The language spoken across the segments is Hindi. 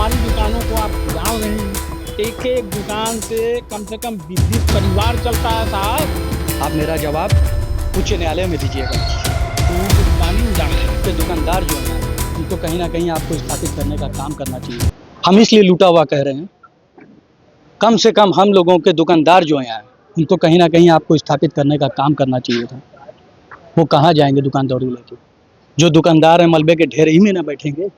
हमारी दुकानों को आप जान रहे हैं, एक एक दुकान से कम 20-20 परिवार चलता है साहब। आप मेरा जवाब उच्च न्यायालय में दीजिएगा। लोगों की दुकान ही उजाड़ रहे हैं। के दुकानदार जो हैं उनको कहीं ना कहीं आपको स्थापित करने का काम करना चाहिए। हम इसलिए लूटा हुआ कह रहे हैं, कम से कम हम लोगों के दुकानदार जो हैं उनको कहीं ना कहीं आपको स्थापित करने का काम करना चाहिए था। वो कहाँ जाएंगे दुकानदारी लेके? जो दुकानदार हैं मलबे के ढेर ही में ना बैठेंगे।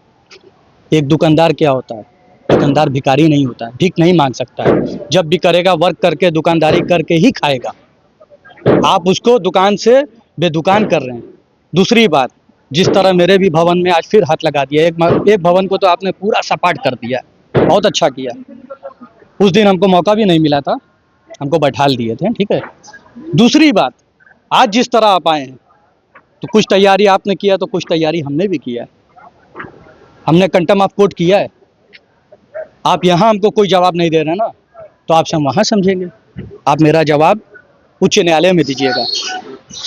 एक दुकानदार क्या होता है? दुकानदार भिखारी नहीं होता है, भीख नहीं मांग सकता है। जब भी करेगा वर्क करके दुकानदारी करके ही खाएगा। आप उसको दुकान से बेदुकान कर रहे हैं। दूसरी बात, जिस तरह मेरे भी भवन में आज फिर हाथ लगा दिया, एक भवन को तो आपने पूरा सपाट कर दिया, बहुत अच्छा किया। उस दिन हमको मौका भी नहीं मिला था, हमको बैठाल दिए थे, ठीक है। दूसरी बात, आज जिस तरह आप आए हैं तो कुछ तैयारी आपने किया तो कुछ तैयारी हमने भी किया है। हमने कंटेम्प्ट ऑफ कोर्ट किया है। आप यहाँ हमको कोई जवाब नहीं दे रहे ना, तो आपसे हम वहाँ समझेंगे। आप मेरा जवाब उच्च न्यायालय में दीजिएगा।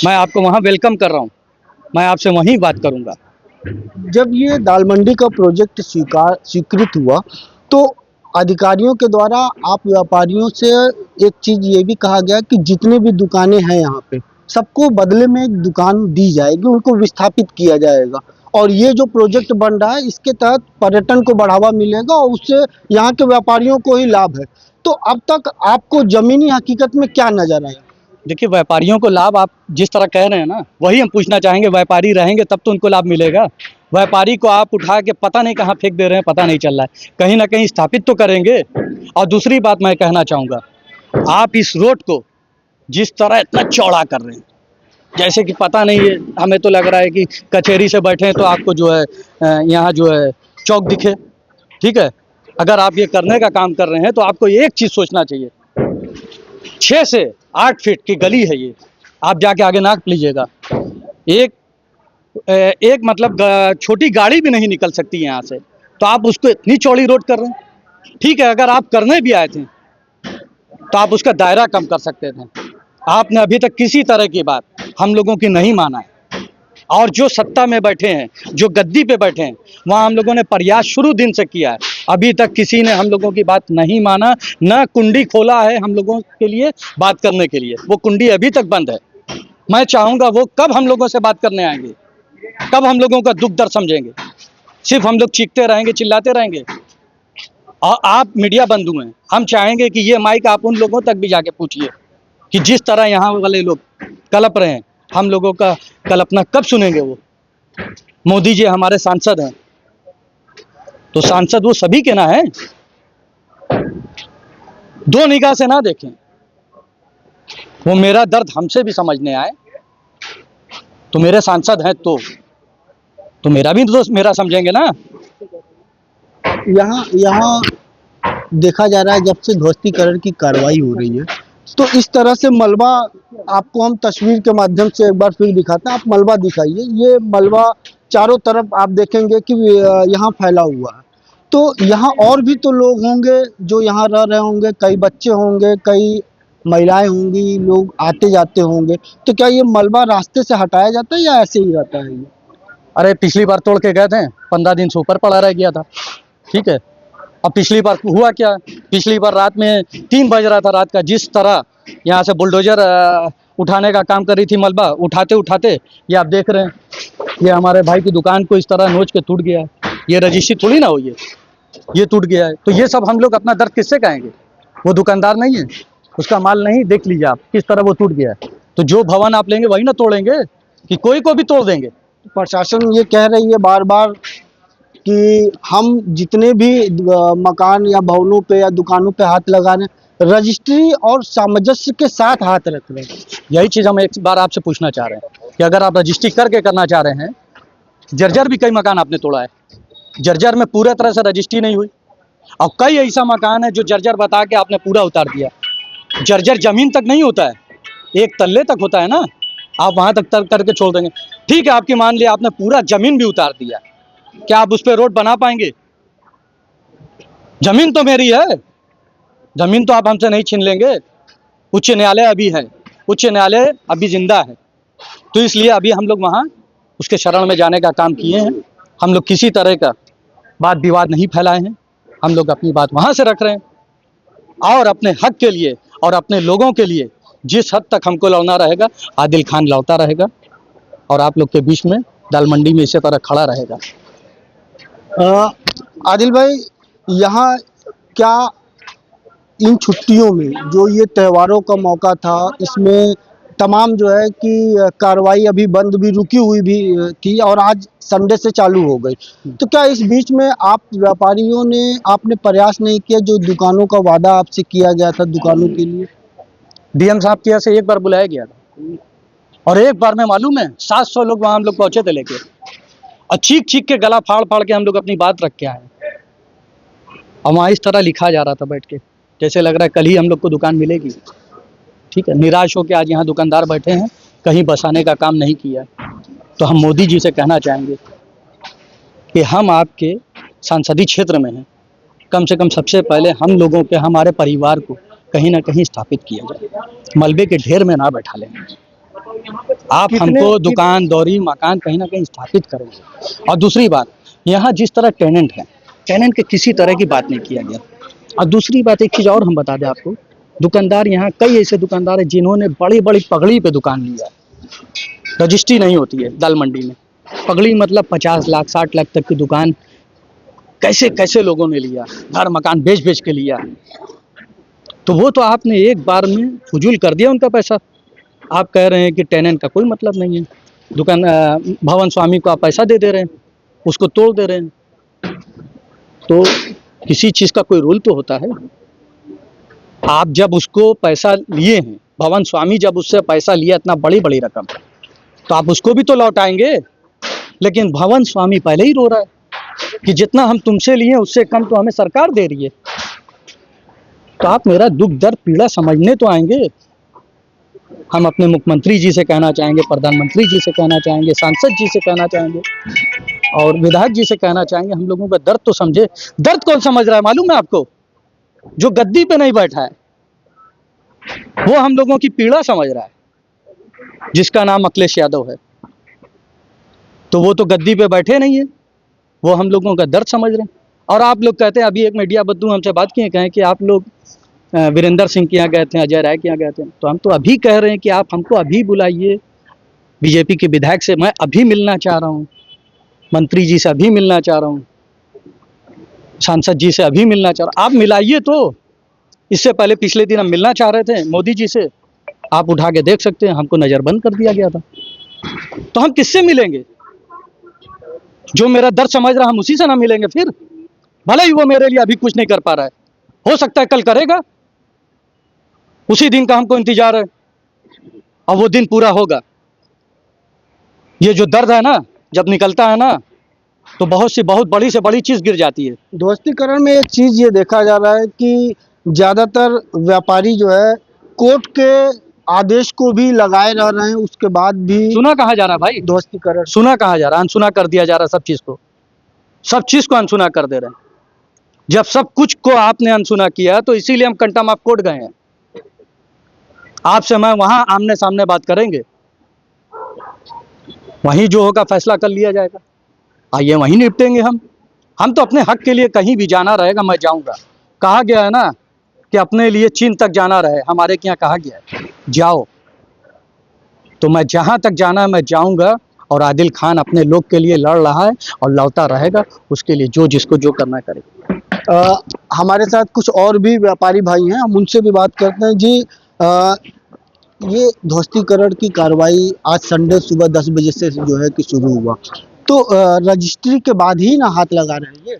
मैं आपको वहाँ वेलकम कर रहा हूँ, मैं आपसे वहीं बात करूँगा। जब ये दाल मंडी का प्रोजेक्ट स्वीकृत हुआ तो अधिकारियों के द्वारा आप व्यापारियों से एक चीज़ ये भी कहा गया कि जितने भी दुकानें हैं यहाँ पे सबको बदले में एक दुकान दी जाएगी, उनको विस्थापित किया जाएगा। और ये जो प्रोजेक्ट बन रहा है इसके तहत पर्यटन को बढ़ावा मिलेगा और उससे यहाँ के व्यापारियों को ही लाभ है। तो अब तक आपको जमीनी हकीकत में क्या नजर आया? देखिए, व्यापारियों को लाभ आप जिस तरह कह रहे हैं ना, वही हम पूछना चाहेंगे। व्यापारी रहेंगे तब तो उनको लाभ मिलेगा। व्यापारी को आप उठा के पता नहीं कहाँ फेंक दे रहे हैं, पता नहीं चल रहा है। कहीं ना कहीं स्थापित तो करेंगे। और दूसरी बात मैं कहना चाहूँगा, आप इस रोड को जिस तरह इतना चौड़ा कर रहे हैं, जैसे कि पता नहीं है, हमें तो लग रहा है कि कचहरी से बैठे हैं तो आपको जो है यहाँ जो है चौक दिखे, ठीक है। अगर आप ये करने का काम कर रहे हैं तो आपको एक चीज़ सोचना चाहिए, 6 से 8 फीट की गली है ये, आप जाके आगे नाप लीजिएगा। एक मतलब छोटी गाड़ी भी नहीं निकल सकती यहाँ से, तो आप उसको इतनी चौड़ी रोड कर रहे हैं। ठीक है, अगर आप करने भी आए थे तो आप उसका दायरा कम कर सकते थे। आपने अभी तक किसी तरह की बात हम लोगों की नहीं माना है। और जो सत्ता में बैठे हैं, जो गद्दी पे बैठे हैं, वहाँ हम लोगों ने प्रयास शुरू दिन से किया है, अभी तक किसी ने हम लोगों की बात नहीं माना। न कुंडी खोला है हम लोगों के लिए बात करने के लिए, वो कुंडी अभी तक बंद है। मैं चाहूँगा वो कब हम लोगों से बात करने आएंगे, कब हम लोगों का दुख दर्द समझेंगे। सिर्फ हम लोग चीखते रहेंगे, चिल्लाते रहेंगे। और आप मीडिया बंधु हैं, हम चाहेंगे कि ये माइक आप उन लोगों तक भी जाके पूछिए कि जिस तरह यहाँ वाले लोग कलप रहे हैं, हम लोगों का कल्पना कब सुनेंगे वो? मोदी जी हमारे सांसद हैं, तो सांसद वो सभी के ना हैं। दो निगाह से ना देखें, वो मेरा दर्द हमसे भी समझने आए, तो मेरे सांसद हैं तो मेरा भी दोस्त मेरा समझेंगे ना। यहाँ देखा जा रहा है जब से ध्वस्तीकरण की कार्रवाई हो रही है तो इस तरह से मलबा, आपको हम तस्वीर के माध्यम से एक बार फिर दिखाते हैं। आप मलबा दिखाइए। ये मलबा चारों तरफ आप देखेंगे कि यहाँ फैला हुआ है। तो यहाँ और भी तो लोग होंगे जो यहाँ रह रहे होंगे, कई बच्चे होंगे, कई महिलाएं होंगी, लोग आते जाते होंगे। तो क्या ये मलबा रास्ते से हटाया जाता है या ऐसे ही रहता है ये? अरे पिछली बार तोड़ के गए थे, 15 दिन से ऊपर पड़ा रह गया था, ठीक है। अब पिछली बार हुआ क्या, पिछली बार रात में 3 बज रहा था रात का, जिस तरह यहाँ से बुलडोजर उठाने का काम कर रही थी, मलबा उठाते उठाते ये आप देख रहे हैं, ये हमारे भाई की दुकान को इस तरह नोच के टूट गया है। ये रजिस्ट्री थोड़ी ना हुई है, ये टूट गया है। तो ये सब हम लोग अपना दर्द किससे कहेंगे? वो दुकानदार नहीं है, उसका माल नहीं, देख लीजिए आप किस तरह वो टूट गया है। तो जो भवन आप लेंगे वही ना तोड़ेंगे, कि कोई को भी तोड़ देंगे? प्रशासन ये कह रही है बार बार कि हम जितने भी मकान या भवनों पे या दुकानों पे हाथ लगा रहे हैं, रजिस्ट्री और सामंजस्य के साथ हाथ रख रहे हैं। यही चीज़ हम एक बार आपसे पूछना चाह रहे हैं कि अगर आप रजिस्ट्री करके करना चाह रहे हैं, जर्जर भी कई मकान आपने तोड़ा है, जर्जर में पूरे तरह से रजिस्ट्री नहीं हुई। और कई ऐसा मकान है जो जर्जर बता के आपने पूरा उतार दिया। जर्जर जमीन तक नहीं होता है, एक तल्ले तक होता है ना, आप वहाँ तक करके छोड़ देंगे। ठीक है, आपकी मान लिया आपने पूरा जमीन भी उतार दिया, क्या आप उस पर रोड बना पाएंगे? जमीन तो मेरी है, जमीन तो आप हमसे नहीं छीन लेंगे। उच्च न्यायालय अभी है, उच्च न्यायालय अभी जिंदा है, तो इसलिए अभी हम लोग वहाँ उसके शरण में जाने का काम किए हैं। हम लोग किसी तरह का वाद विवाद नहीं फैलाए हैं। हम लोग अपनी बात वहाँ से रख रहे हैं, और अपने हक के लिए और अपने लोगों के लिए जिस हद तक हमको लड़ना रहेगा, आदिल खान लड़ता रहेगा और आप लोग के बीच में दाल मंडी में इसी तरह खड़ा रहेगा। आदिल भाई, यहाँ क्या इन छुट्टियों में जो ये त्योहारों का मौका था, इसमें तमाम जो है कि कार्रवाई अभी बंद भी, रुकी हुई भी थी और आज संडे से चालू हो गई, तो क्या इस बीच में आप व्यापारियों ने आपने प्रयास नहीं किया जो दुकानों का वादा आपसे किया गया था दुकानों के लिए? डीएम साहब के यहाँ से एक बार बुलाया गया था और एक बार में मालूम है 700 लोग वहाँ हम लोग पहुंचे थे लेके, और चीख चीख के गला फाड़ फाड़ के हम लोग अपनी बात रख के आए। और वहाँ इस तरह लिखा जा रहा था बैठ के, जैसे लग रहा है कल ही हम लोग को दुकान मिलेगी। ठीक है, निराश होकर आज यहाँ दुकानदार बैठे हैं, कहीं बसाने का काम नहीं किया। तो हम मोदी जी से कहना चाहेंगे कि हम आपके सांसदीय क्षेत्र में हैं, कम से कम सबसे पहले हम लोगों के, हमारे परिवार को कहीं ना कहीं स्थापित किया जाए, मलबे के ढेर में ना बैठा लें। आप हमको दुकान दौरी मकान कहीं ना कहीं स्थापित करेंगे। और दूसरी बात, यहाँ जिस तरह टेनेंट है, टेनेंट के किसी तरह की बात नहीं किया गया। और दूसरी बात, एक चीज़ और हम बता दें आपको, दुकानदार यहाँ कई ऐसे दुकानदार हैं जिन्होंने बड़ी बड़ी पगड़ी पे दुकान लिया है, रजिस्ट्री नहीं होती है दाल मंडी में। पगड़ी मतलब 50 लाख 60 लाख तक की दुकान कैसे कैसे लोगों ने लिया, घर मकान बेच बेच के लिया। तो वो तो आपने एक बार में फजूल कर दिया उनका पैसा। आप कह रहे हैं कि टेनेंट का कोई मतलब नहीं है, दुकान भवन स्वामी को आप पैसा दे दे रहे हैं, उसको तोड़ दे रहे हैं। तो किसी चीज़ का कोई रूल तो होता है। आप जब उसको पैसा लिए हैं, भवन स्वामी जब उससे पैसा लिया इतना बड़ी बड़ी रकम, तो आप उसको भी तो लौटाएंगे। लेकिन भवन स्वामी पहले ही रो रहा है कि जितना हम तुमसे लिए उससे कम तो हमें सरकार दे रही है। तो आप मेरा दुख दर्द पीड़ा समझने तो आएंगे। हम अपने मुख्यमंत्री जी से कहना चाहेंगे, प्रधानमंत्री जी से कहना चाहेंगे, सांसद जी से कहना चाहेंगे और विधायक जी से कहना चाहेंगे, हम लोगों का दर्द तो समझे। दर्द कौन समझ रहा है मालूम है आपको? जो गद्दी पे नहीं बैठा है वो हम लोगों की पीड़ा समझ रहा है, जिसका नाम अखिलेश यादव है। तो वो तो गद्दी पे बैठे नहीं है, वो हम लोगों का दर्द समझ रहे हैं। और आप लोग कहते हैं, अभी एक मीडिया बद्दू हमसे बात किए, कहें कि आप लोग वीरेंद्र सिंह के यहाँ गए थे, अजय राय के यहाँ गए थे। तो हम तो अभी कह रहे हैं कि आप हमको अभी बुलाइए, बीजेपी के विधायक से मैं अभी मिलना चाह रहा हूँ, मंत्री जी से अभी मिलना चाह रहा हूँ, सांसद जी से अभी मिलना चाह रहा हूँ। आप मिलाइए तो। इससे पहले पिछले दिन हम मिलना चाह रहे थे मोदी जी से, आप उठा के देख सकते हैं, हमको नज़रबंद कर दिया गया था। तो हम किससे मिलेंगे? जो मेरा दर्द समझ रहा है हम उसी से ना मिलेंगे फिर? भले ही वो मेरे लिए अभी कुछ नहीं कर पा रहा है, हो सकता है कल करेगा, उसी दिन का हमको इंतजार है और वो दिन पूरा होगा। ये जो दर्द है ना, जब निकलता है ना, तो बहुत बड़ी से बड़ी चीज़ गिर जाती है। दोस्तीकरण में एक चीज़ ये देखा जा रहा है कि ज़्यादातर व्यापारी जो है कोर्ट के आदेश को भी लगाए रह रहे हैं, उसके बाद भी सुना कहा जा रहा है भाई, दोस्तीकरण सुना कहा जा रहा है, अनसुना कर दिया जा रहा है। सब चीज़ को अनसुना कर दे रहे हैं। जब सब कुछ को आपने अनसुना किया तो इसीलिए हम कंटम ऑफ कोर्ट गए हैं। आपसे मैं वहां आमने सामने बात करेंगे, वहीं जो होगा फैसला कर लिया जाएगा। आइए वहीं निपटेंगे हम तो अपने हक के लिए कहीं भी जाना रहेगा मैं जाऊंगा। कहा गया है ना कि अपने लिए चीन तक जाना रहे, हमारे यहाँ कहा गया है जाओ। तो मैं जहां तक जाना है मैं जाऊंगा, और आदिल खान अपने लोग के लिए लड़ रहा है और लड़ता रहेगा, उसके लिए जो जिसको जो करना करेगा। हमारे साथ कुछ और भी व्यापारी भाई हैं, हम उनसे भी बात करते हैं। जी, ये ध्वस्तीकरण की कार्रवाई आज संडे सुबह 10 बजे से जो है कि शुरू हुआ, तो रजिस्ट्री के बाद ही ना हाथ लगा रहे हैं ये?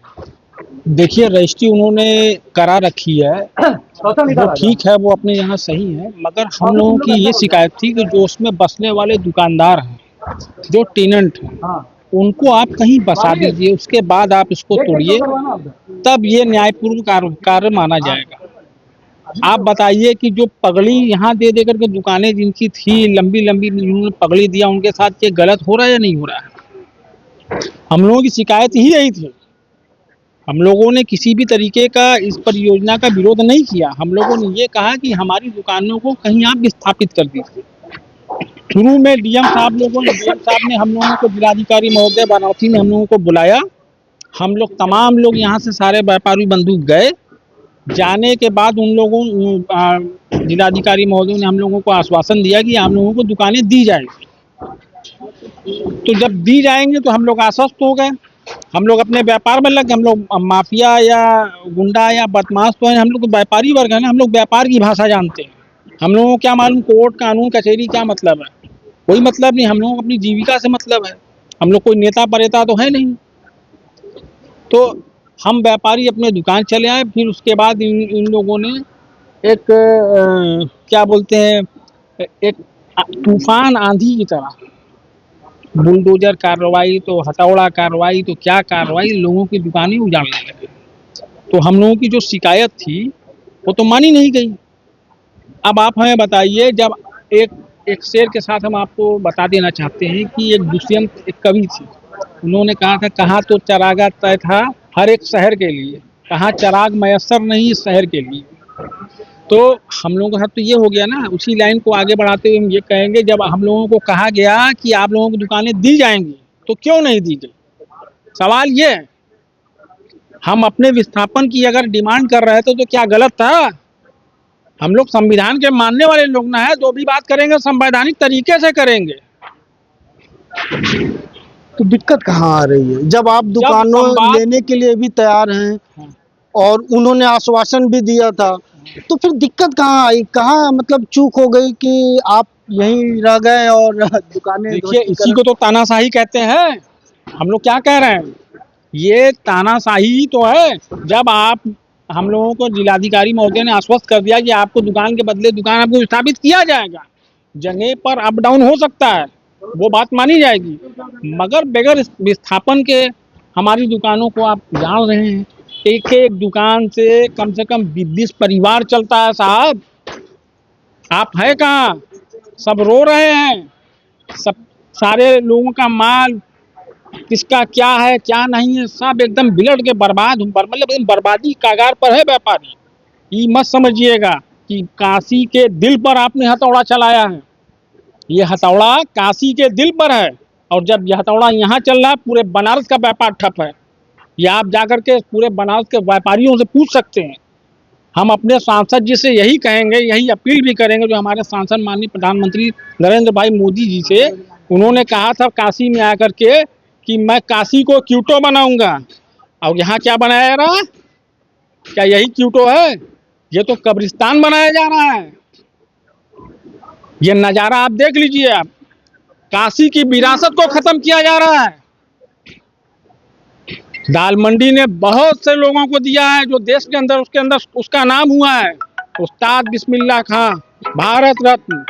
देखिए, रजिस्ट्री उन्होंने करा रखी है, वो ठीक है, वो अपने यहाँ सही है, मगर हम लोगों की ये शिकायत थी कि जो उसमें बसने वाले दुकानदार हैं, जो टेनेंट हैं, उनको आप कहीं बसा दीजिए, उसके बाद आप इसको तोड़िए, तब ये न्यायपूर्ण कार्य माना जाएगा। आप बताइए कि जो पगड़ी यहाँ दे देकर के दुकानें जिनकी थी लंबी लंबी, जिन्होंने पगड़ी दिया, उनके साथ ये गलत हो रहा है या नहीं हो रहा है? हम लोगों की शिकायत ही यही थी। हम लोगों ने किसी भी तरीके का इस परियोजना का विरोध नहीं किया। हम लोगों ने ये कहा कि हमारी दुकानों को कहीं आप विस्थापित कर दीजिए। शुरू में डीएम साहब ने हम लोगों को, जिलाधिकारी महोदय वाराणसी ने हम लोगों को बुलाया हम लोग तमाम लोग यहाँ से सारे व्यापारी बंधु गए। जाने के बाद उन लोगों जिलाधिकारी महोदय ने हम लोगों को आश्वासन दिया कि हम लोगों को दुकानें दी जाएगी। तो जब दी जाएंगे तो हम लोग आश्वस्त हो गए। हम लोग अपने व्यापार में लग गए। हम लोग माफिया या गुंडा या बदमाश तो है, हम लोग तो व्यापारी वर्ग है ना, हम लोग व्यापार की भाषा जानते हैं। हम लोगों को क्या मालूम कोर्ट कानून कचहरी क्या मतलब है, कोई मतलब नहीं। हम लोगों को अपनी जीविका से मतलब है। हम लोग कोई नेता परेता तो है नहीं। तो हम व्यापारी अपने दुकान चले आए। फिर उसके बाद इन लोगों ने एक क्या बोलते हैं, एक तूफान आंधी की तरह बुलडोजर कार्रवाई, तो हथौड़ा कार्रवाई, तो क्या कार्रवाई, लोगों की दुकानें उजाड़ने लगे। तो हम लोगों की जो शिकायत थी वो तो मानी नहीं गई। अब आप हमें बताइए, जब एक शेर के साथ हम आपको बता देना चाहते हैं कि एक दुष्यंत एक कवि थी, उन्होंने कहा था, कहाँ तो चरागा तय था हर एक शहर के लिए, कहाँ चराग मयस्सर नहीं इस शहर के लिए। तो हम लोगों के साथ तो ये हो गया ना। उसी लाइन को आगे बढ़ाते हुए हम ये कहेंगे, जब हम लोगों को कहा गया कि आप लोगों को दुकानें दी जाएंगी तो क्यों नहीं दी गई। सवाल ये है, हम अपने विस्थापन की अगर डिमांड कर रहे थे तो क्या गलत था। हम लोग संविधान के मानने वाले लोग ना है, जो भी बात करेंगे संवैधानिक तरीके से करेंगे। तो दिक्कत कहाँ आ रही है जब आप दुकानों लेने के लिए भी तैयार हैं और उन्होंने आश्वासन भी दिया था, तो फिर दिक्कत कहाँ आई, कहाँ मतलब चूक हो गई कि आप यहीं रह गए और दुकानें। देखिए, इसी को तो तानाशाही कहते हैं। हम लोग क्या कह रहे हैं, ये तानाशाही तो है। जब हम लोगों को जिलाधिकारी महोदय ने आश्वस्त कर दिया कि आपको दुकान के बदले दुकान आपको स्थापित किया जाएगा, जगह पर अप डाउन हो सकता है, वो बात मानी जाएगी, मगर बगैर विस्थापन के हमारी दुकानों को आप जान रहे हैं। एक एक दुकान से कम 20 परिवार चलता है साहब। आप है कहाँ, सब रो रहे हैं। सब सारे लोगों का माल किसका क्या है क्या नहीं है, सब एकदम बिलट के मतलब बर्बादी कागार पर है व्यापारी। ये मत समझिएगा कि काशी के दिल पर आपने हथौड़ा चलाया है। ये हथौड़ा काशी के दिल पर है, और जब यह हथौड़ा यहाँ चल रहा है, पूरे बनारस का व्यापार ठप है। ये आप जाकर के पूरे बनारस के व्यापारियों से पूछ सकते हैं। हम अपने सांसद जी से यही कहेंगे, यही अपील भी करेंगे, जो हमारे सांसद माननीय प्रधानमंत्री नरेंद्र भाई मोदी जी से। उन्होंने कहा था काशी में आकर के कि मैं काशी को क्यूटो बनाऊंगा, और यहाँ क्या बनाया जा रहा है, क्या यही क्यूटो है? ये तो कब्रिस्तान बनाया जा रहा है। ये नज़ारा आप देख लीजिए। आप काशी की विरासत को खत्म किया जा रहा है। दाल मंडी ने बहुत से लोगों को दिया है जो देश के अंदर उसका नाम हुआ है। उस्ताद बिस्मिल्लाह खां, भारत रत्न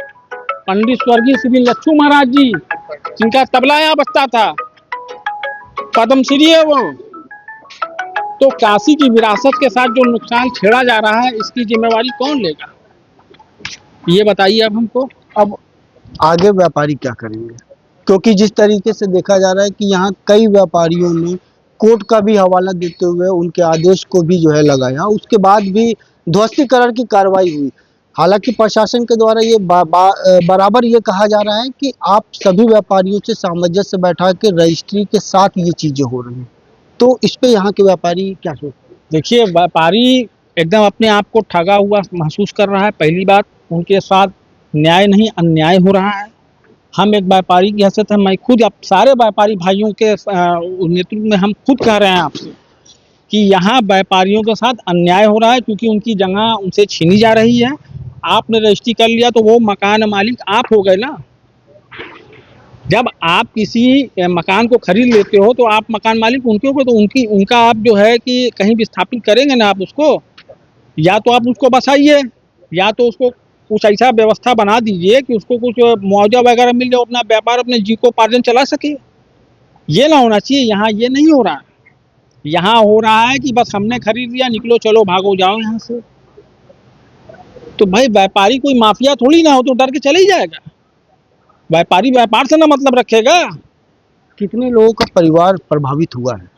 पंडित स्वर्गीय श्री लच्छू महाराज जी, जिनका तबला यहाँ बजता था, पद्मश्री है वो। तो काशी की विरासत के साथ जो नुकसान छेड़ा जा रहा है, इसकी जिम्मेवारी कौन लेगा, ये बताइए अब हमको। अब आगे व्यापारी क्या करेंगे, क्योंकि जिस तरीके से देखा जा रहा है कि यहाँ कई व्यापारियों ने कोर्ट का भी हवाला देते हुए उनके आदेश को भी जो है लगाया, उसके बाद भी ध्वस्तीकरण की कार्रवाई हुई। हालांकि प्रशासन के द्वारा ये बराबर ये कहा जा रहा है कि आप सभी व्यापारियों से सामंजस्य बैठा के रजिस्ट्री के साथ ये चीजें हो रही हैं। तो इस पे यहाँ के व्यापारी क्या सोचते हैं? देखिए, व्यापारी एकदम अपने आप को ठगा हुआ महसूस कर रहा है। पहली बात, उनके साथ न्याय नहीं अन्याय हो रहा है। हम एक व्यापारी की हैसियत है, मैं खुद अब सारे व्यापारी भाइयों के नेतृत्व में हम खुद कह रहे हैं आपसे कि यहाँ व्यापारियों के साथ अन्याय हो रहा है, क्योंकि उनकी जगह उनसे छीनी जा रही है। आपने रजिस्ट्री कर लिया तो वो मकान मालिक आप हो गए ना। जब आप किसी मकान को खरीद लेते हो तो आप मकान मालिक उनके हो गए, तो उनका आप जो है कि कहीं भी स्थापित करेंगे ना आप उसको, या तो आप उसको बसाइए, या तो उसको कुछ ऐसा व्यवस्था बना दीजिए कि उसको कुछ मुआवजा वगैरह मिल जाए, अपना व्यापार अपने जीविकोपार्जन चला सके। ये ना होना चाहिए। यहाँ ये नहीं हो रहा है। यहाँ हो रहा है कि बस हमने खरीद लिया, निकलो चलो भागो जाओ यहाँ से। तो भाई व्यापारी कोई माफिया थोड़ी ना हो तो डर के चले ही जाएगा। व्यापारी व्यापार से ना मतलब रखेगा। कितने लोगों का परिवार प्रभावित हुआ है?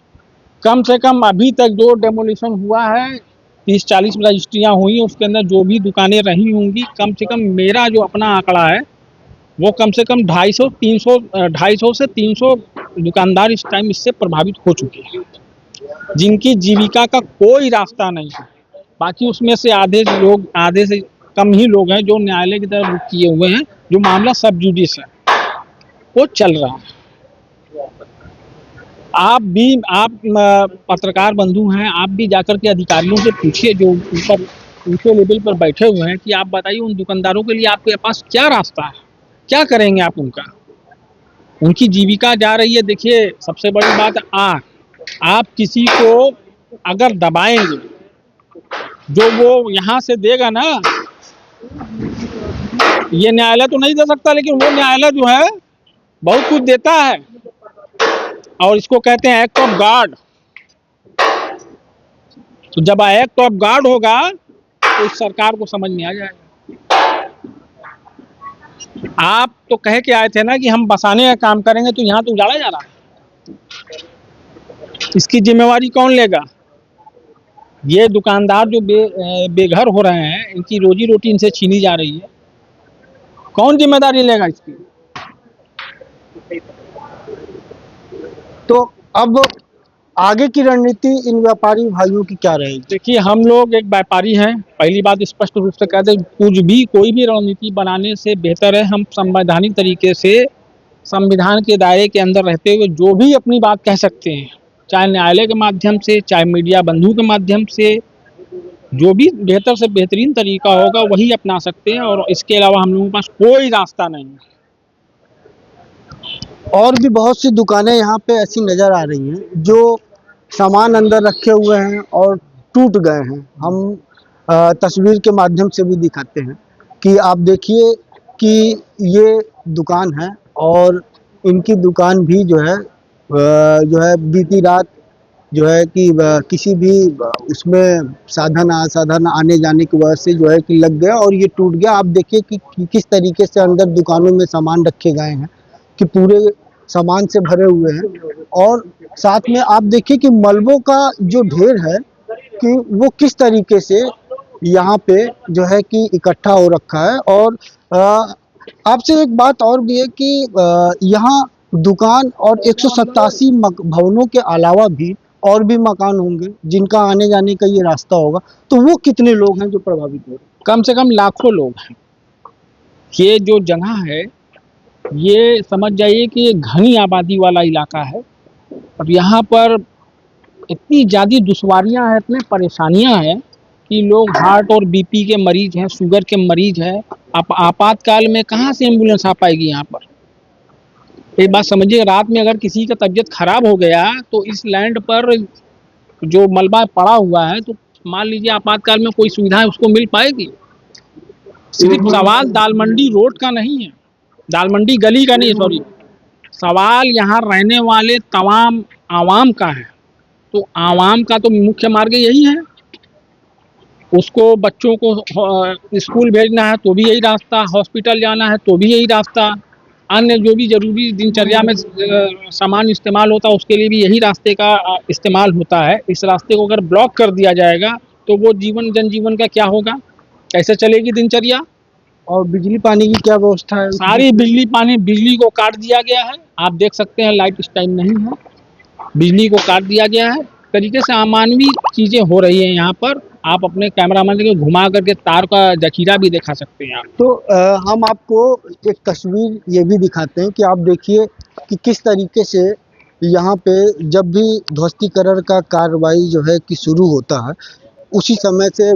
कम से कम अभी तक जो डेमोलिशन हुआ है, 30-40 रजिस्ट्रियाँ हुई, उसके अंदर जो भी दुकानें रही होंगी, कम से कम मेरा जो अपना आंकड़ा है वो कम से कम 250 से 300 दुकानदार इस टाइम इससे प्रभावित हो चुके हैं। जिनकी जीविका का कोई रास्ता नहीं है। बाकी उसमें से आधे से कम ही लोग हैं जो न्यायालय की तरफ रुख किए हुए हैं। जो मामला सब जुडिस है वो चल रहा है। आप पत्रकार बंधु हैं, आप भी जाकर के अधिकारियों से पूछिए जो ऊपर ऊंचे लेवल पर बैठे हुए हैं कि आप बताइए उन दुकानदारों के लिए आपके पास क्या रास्ता है, क्या करेंगे आप उनका। उनकी जीविका जा रही है। देखिए सबसे बड़ी बात आप किसी को अगर दबाएंगे, जो वो यहाँ से देगा ना, ये न्यायालय तो नहीं दे सकता, लेकिन वो न्यायालय जो है बहुत कुछ देता है और इसको कहते हैं एक्ट ऑफ गॉड। तो जब एक्ट ऑफ गॉड होगा तो इस सरकार को समझ में आ जाएगा। आप तो कह के आए थे ना कि हम बसाने का काम करेंगे, तो यहाँ तो उजाड़ा जा रहा है। इसकी जिम्मेवारी कौन लेगा? ये दुकानदार जो बेघर हो रहे हैं, इनकी रोजी रोटी इनसे छीनी जा रही है, कौन जिम्मेदारी लेगा इसकी? तो अब आगे की रणनीति इन व्यापारी भाइयों की क्या रहेगी? देखिए हम लोग एक व्यापारी हैं, पहली बात स्पष्ट रूप से कहते हैं, कोई भी रणनीति बनाने से बेहतर है हम संवैधानिक तरीके से संविधान के दायरे के अंदर रहते हुए जो भी अपनी बात कह सकते हैं, चाहे न्यायालय के माध्यम से, चाहे मीडिया बंधु के माध्यम से, जो भी बेहतर से बेहतरीन तरीका होगा वही अपना सकते हैं। और इसके अलावा हम लोगों के पास कोई रास्ता नहीं है। और भी बहुत सी दुकानें यहाँ पे ऐसी नज़र आ रही हैं जो सामान अंदर रखे हुए हैं और टूट गए हैं। हम तस्वीर के माध्यम से भी दिखाते हैं कि आप देखिए कि ये दुकान है और इनकी दुकान भी जो है बीती रात जो है कि किसी भी उसमें साधन असाधन आने जाने की वजह से जो है कि लग गया और ये टूट गया। आप देखिए कि किस तरीके से अंदर दुकानों में सामान रखे गए हैं कि पूरे सामान से भरे हुए हैं। और साथ में आप देखिए कि मलबों का जो ढेर है कि वो किस तरीके से यहाँ पे जो है कि इकट्ठा हो रखा है। और आपसे एक बात और भी है कि यहाँ दुकान और 187 भवनों के अलावा भी और भी मकान होंगे जिनका आने जाने का ये रास्ता होगा, तो वो कितने लोग हैं जो प्रभावित हो रहे हैं? कम से कम लाखों लोग हैं। ये जो जगह है ये समझ जाइए कि ये घनी आबादी वाला इलाका है और यहाँ पर इतनी ज़्यादा दुश्वारियाँ हैं, इतने परेशानियाँ हैं कि लोग हार्ट और बीपी के मरीज हैं, शुगर के मरीज हैं। आपातकाल में कहाँ से एम्बुलेंस आ पाएगी यहाँ पर? एक बात समझिए, रात में अगर किसी का तबीयत खराब हो गया तो इस लैंड पर जो मलबा पड़ा हुआ है, तो मान लीजिए आपातकाल में कोई सुविधाएं उसको मिल पाएगी? सिर्फ सवाल दाल मंडी रोड का नहीं है, दाल मंडी गली का नहीं है, सॉरी, सवाल यहाँ रहने वाले तमाम आवाम का है। तो आवाम का तो मुख्य मार्ग यही है, उसको बच्चों को स्कूल भेजना है तो भी यही रास्ता, हॉस्पिटल जाना है तो भी यही रास्ता, अन्य जो भी जरूरी दिनचर्या में सामान इस्तेमाल होता है उसके लिए भी यही रास्ते का इस्तेमाल होता है। इस रास्ते को अगर ब्लॉक कर दिया जाएगा तो वो जनजीवन का क्या होगा, कैसे चलेगी दिनचर्या? और बिजली पानी की क्या व्यवस्था है? सारी बिजली को काट दिया गया है। आप देख सकते हैं लाइट इस टाइम नहीं है, बिजली को काट दिया गया है। तरीके से अमानवीय चीजें हो रही है यहाँ पर। आप अपने कैमरामैन को घुमा करके तार का जखीरा भी दिखा सकते हैं आप। तो हम आपको एक तस्वीर ये भी दिखाते हैं कि आप देखिए कि किस तरीके से यहाँ पे जब भी ध्वस्तीकरण का कार्रवाई जो है कि शुरू होता है, उसी समय से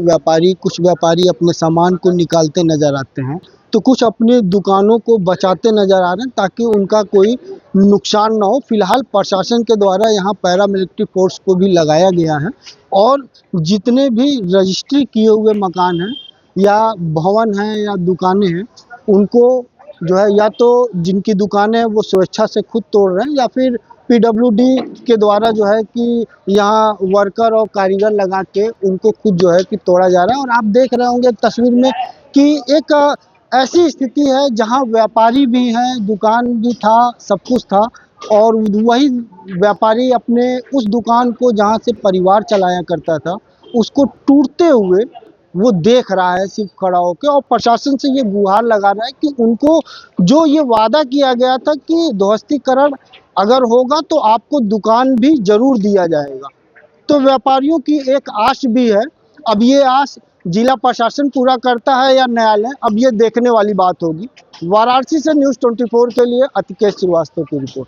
कुछ व्यापारी अपने सामान को निकालते नजर आते हैं, तो कुछ अपनी दुकानों को बचाते नजर आ रहे हैं ताकि उनका कोई नुकसान ना हो। फिलहाल प्रशासन के द्वारा यहाँ पैरामिलिट्री फोर्स को भी लगाया गया है और जितने भी रजिस्ट्री किए हुए मकान हैं या भवन हैं या दुकानें हैं, उनको जो है या तो जिनकी दुकानें वो स्वेच्छा से खुद तोड़ रहे हैं या फिर पीडब्ल्यूडी के द्वारा जो है कि यहाँ वर्कर और कारीगर लगा के उनको खुद जो है कि तोड़ा जा रहा है। और आप देख रहे होंगे तस्वीर में कि एक ऐसी स्थिति है जहाँ व्यापारी भी हैं, दुकान भी था, सब कुछ था और वही व्यापारी अपने उस दुकान को जहाँ से परिवार चलाया करता था उसको टूटते हुए वो देख रहा है सिर्फ खड़ा होकर, और प्रशासन से ये गुहार लगा रहा है कि उनको जो ये वादा किया गया था कि ध्वस्तीकरण अगर होगा तो आपको दुकान भी जरूर दिया जाएगा। तो व्यापारियों की एक आश भी है। अब ये आश जिला प्रशासन पूरा करता है या न्यायालय, अब ये देखने वाली बात होगी। वाराणसी से न्यूज़ 24 के लिए अतिकेश श्रीवास्तव की रिपोर्ट।